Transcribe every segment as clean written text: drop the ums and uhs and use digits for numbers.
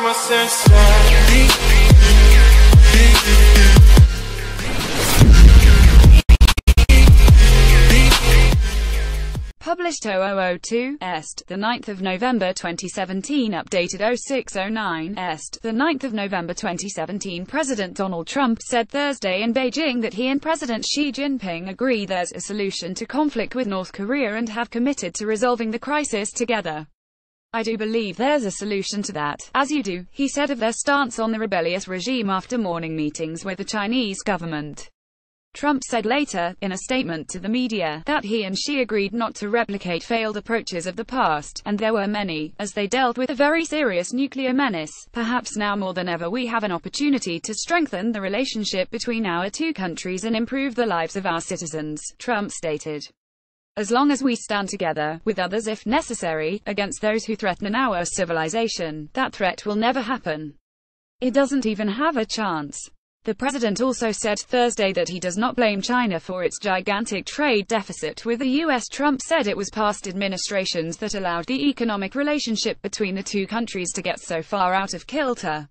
my senses. Published 0002 Est, the 9th of November 2017. Updated 0609 Est, the 9th of November 2017. President Donald Trump said Thursday in Beijing that he and President Xi Jinping agree there's a solution to conflict with North Korea and have committed to resolving the crisis together. I do believe there's a solution to that, as you do, he said of their stance on the rebellious regime after morning meetings with the Chinese government. Trump said later, in a statement to the media, that he and Xi agreed not to replicate failed approaches of the past, and there were many, as they dealt with a very serious nuclear menace. Perhaps now more than ever we have an opportunity to strengthen the relationship between our two countries and improve the lives of our citizens, Trump stated. As long as we stand together, with others if necessary, against those who threaten our civilization, that threat will never happen. It doesn't even have a chance. The president also said Thursday that he does not blame China for its gigantic trade deficit with the U.S. Trump said it was past administrations that allowed the economic relationship between the two countries to get so far out of kilter.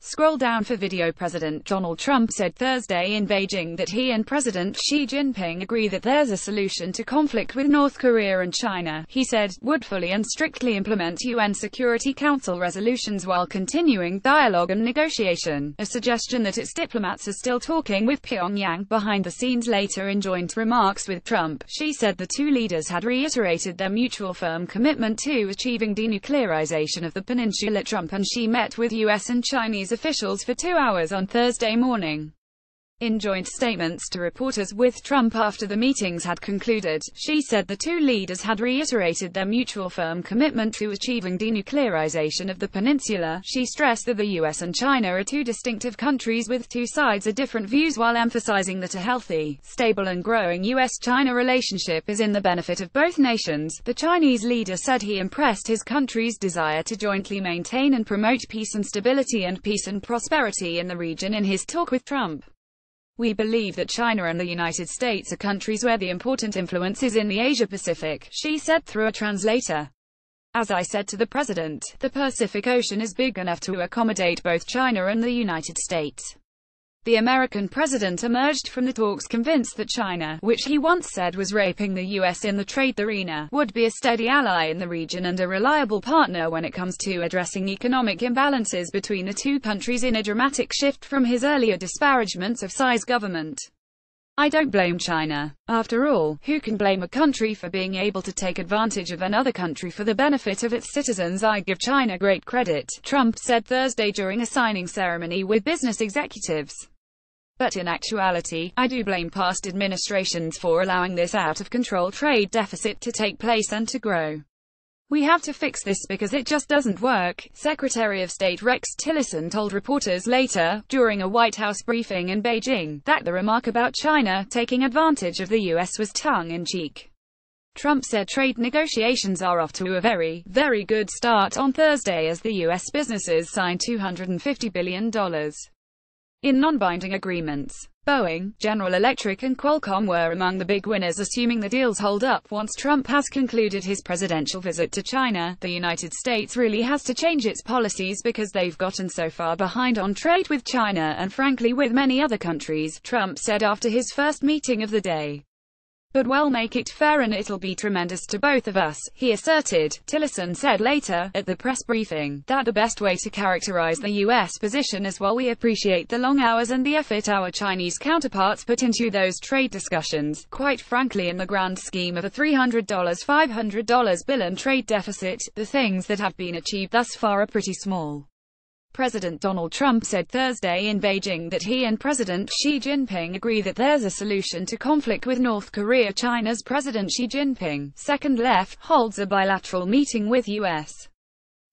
Scroll down for video. President Donald Trump said Thursday in Beijing that he and President Xi Jinping agree that there's a solution to conflict with North Korea and China. He said, would fully and strictly implement UN Security Council resolutions while continuing dialogue and negotiation, a suggestion that its diplomats are still talking with Pyongyang behind the scenes. Later in joint remarks with Trump, Xi said the two leaders had reiterated their mutual firm commitment to achieving denuclearization of the peninsula. Trump and Xi met with U.S. and Chinese officials for 2 hours on Thursday morning. In joint statements to reporters with Trump after the meetings had concluded, Xi said the two leaders had reiterated their mutual firm commitment to achieving denuclearization of the peninsula. Xi stressed that the US and China are two distinctive countries with two sides of different views while emphasizing that a healthy, stable and growing US-China relationship is in the benefit of both nations. The Chinese leader said he impressed his country's desire to jointly maintain and promote peace and stability and peace and prosperity in the region in his talk with Trump. We believe that China and the United States are countries where the important influence is in the Asia-Pacific, Xi said through a translator. As I said to the president, the Pacific Ocean is big enough to accommodate both China and the United States. The American president emerged from the talks convinced that China, which he once said was raping the U.S. in the trade arena, would be a steady ally in the region and a reliable partner when it comes to addressing economic imbalances between the two countries, in a dramatic shift from his earlier disparagements of Xi's government. I don't blame China. After all, who can blame a country for being able to take advantage of another country for the benefit of its citizens? I give China great credit, Trump said Thursday during a signing ceremony with business executives. But in actuality, I do blame past administrations for allowing this out-of-control trade deficit to take place and to grow. We have to fix this because it just doesn't work, Secretary of State Rex Tillerson told reporters later, during a White House briefing in Beijing, that the remark about China taking advantage of the U.S. was tongue-in-cheek. Trump said trade negotiations are off to a very, very good start on Thursday as the U.S. businesses signed $250 billion in non-binding agreements. Boeing, General Electric and Qualcomm were among the big winners, assuming the deals hold up once Trump has concluded his presidential visit to China. The United States really has to change its policies because they've gotten so far behind on trade with China and frankly with many other countries, Trump said after his first meeting of the day. But we'll make it fair and it'll be tremendous to both of us, he asserted. Tillerson said later, at the press briefing, that the best way to characterize the U.S. position is while we appreciate the long hours and the effort our Chinese counterparts put into those trade discussions, quite frankly in the grand scheme of a $500 bill and trade deficit, the things that have been achieved thus far are pretty small. President Donald Trump said Thursday in Beijing that he and President Xi Jinping agree that there's a solution to conflict with North Korea. China's President Xi Jinping, second left, holds a bilateral meeting with U.S.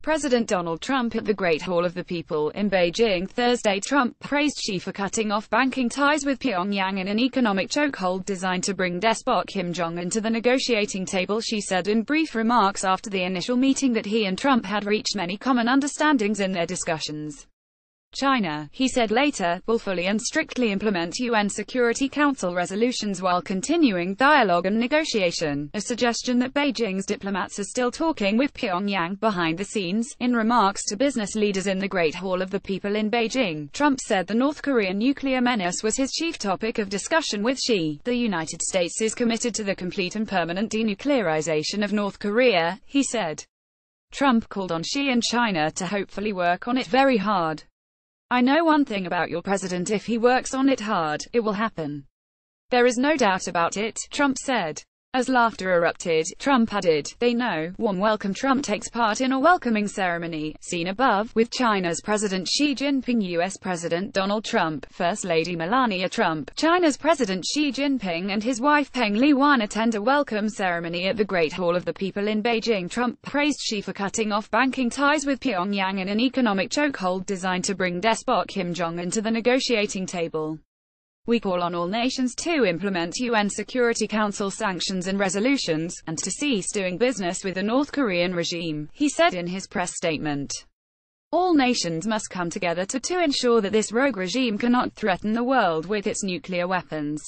President Donald Trump at the Great Hall of the People in Beijing Thursday. Trump praised Xi for cutting off banking ties with Pyongyang in an economic chokehold designed to bring despot Kim Jong-un to the negotiating table. Xi said in brief remarks after the initial meeting that he and Trump had reached many common understandings in their discussions. China, he said later, will fully and strictly implement UN Security Council resolutions while continuing dialogue and negotiation, a suggestion that Beijing's diplomats are still talking with Pyongyang behind the scenes. In remarks to business leaders in the Great Hall of the People in Beijing, Trump said the North Korean nuclear menace was his chief topic of discussion with Xi. The United States is committed to the complete and permanent denuclearization of North Korea, he said. Trump called on Xi and China to hopefully work on it very hard. I know one thing about your president: if he works on it hard, it will happen. There is no doubt about it, Trump said. As laughter erupted, Trump added, "They know." Warm welcome. Trump takes part in a welcoming ceremony, seen above, with China's President Xi Jinping, U.S. President Donald Trump, First Lady Melania Trump, China's President Xi Jinping and his wife Peng Liyuan attend a welcome ceremony at the Great Hall of the People in Beijing. Trump praised Xi for cutting off banking ties with Pyongyang in an economic chokehold designed to bring despot Kim Jong-un to the negotiating table. We call on all nations to implement UN Security Council sanctions and resolutions, and to cease doing business with the North Korean regime, he said in his press statement. All nations must come together to ensure that this rogue regime cannot threaten the world with its nuclear weapons.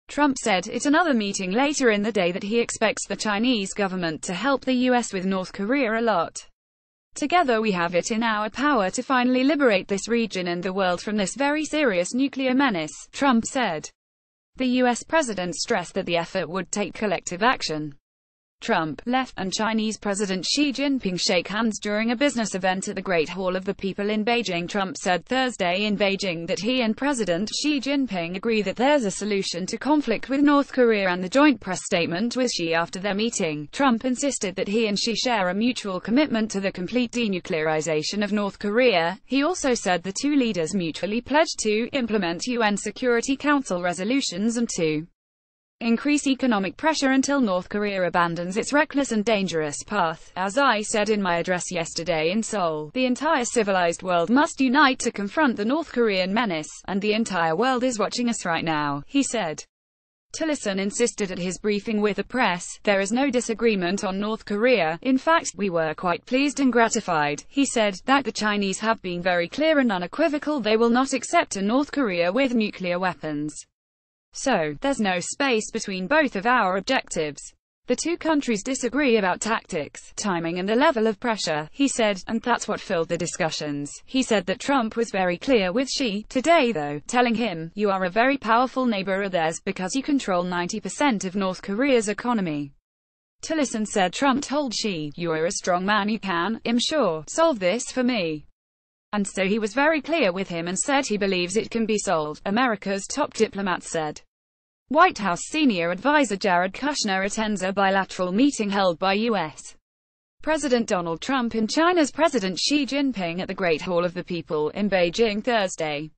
Trump said at another meeting later in the day that he expects the Chinese government to help the US with North Korea a lot. Together we have it in our power to finally liberate this region and the world from this very serious nuclear menace, Trump said. The U.S. president stressed that the effort would take collective action. Trump left, and Chinese President Xi Jinping shake hands during a business event at the Great Hall of the People in Beijing. Trump said Thursday in Beijing that he and President Xi Jinping agree that there's a solution to conflict with North Korea, and the joint press statement with Xi after their meeting. Trump insisted that he and Xi share a mutual commitment to the complete denuclearization of North Korea. He also said the two leaders mutually pledged to implement UN Security Council resolutions and to increase economic pressure until North Korea abandons its reckless and dangerous path. As I said in my address yesterday in Seoul, the entire civilized world must unite to confront the North Korean menace, and the entire world is watching us right now, he said. Tillerson insisted at his briefing with the press, "There is no disagreement on North Korea. In fact, we were quite pleased and gratified," he said, "that the Chinese have been very clear and unequivocal they will not accept a North Korea with nuclear weapons. So, there's no space between both of our objectives. The two countries disagree about tactics, timing and the level of pressure," he said, and that's what filled the discussions. He said that Trump was very clear with Xi today though, telling him, "You are a very powerful neighbor of theirs because you control 90% of North Korea's economy." Tillerson said Trump told Xi, "You are a strong man, you can, I'm sure, solve this for me." And so he was very clear with him and said he believes it can be solved, America's top diplomat said. White House senior advisor Jared Kushner attends a bilateral meeting held by U.S. President Donald Trump and China's President Xi Jinping at the Great Hall of the People in Beijing Thursday.